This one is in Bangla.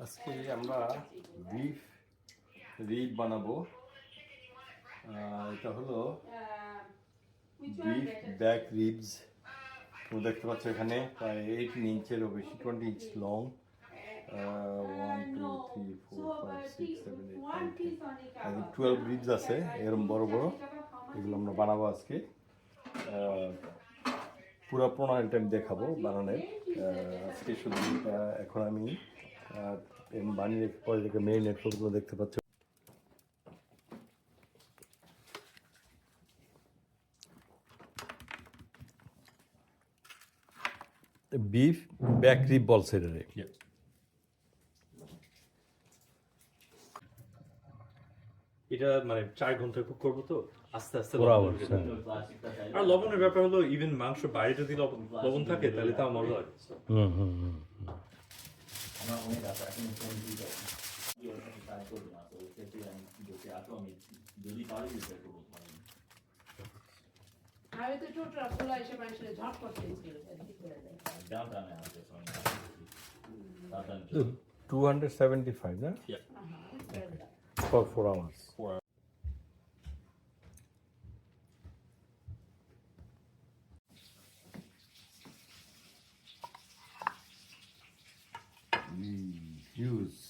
আজকে আমরা বিফ রিব বানাবো। এটা হলো বিফ ব্যাক রিবস। তুমি দেখতে পাচ্ছ এখানে প্রায় 18 ইঞ্চেরও বেশি, 20 ইঞ্চ লং। 1 2 3 4 5 6 7 8 9 10 12 রিবস আছে এরকম বড় বড়। এগুলো আমরা বানাবো আজকে। পুরো প্রণালীটা আমি দেখাবো বানানোর। আজকে শুধু এখন আমি বানিয়ে পরে থেকে মেরিনেট করবো। দেখতে পাচ্ছ বিফ ব্যাক রিব বলছে এটারে। এটা মানে 4 ঘন্টা কুক করবো তো আস্তে আস্তে 4 লবণ hours, ঢুকে হ্যাঁ। যাবে। আর লবণের ব্যাপার হলো ইভেন মাংস বাইরে যদি লবণ থাকে তাহলে তাও মজা লাগে। আমি তো টোটরা খোলা এসে মানুষের ঝট করতে ছিল। 275 না? For 4 hours. We use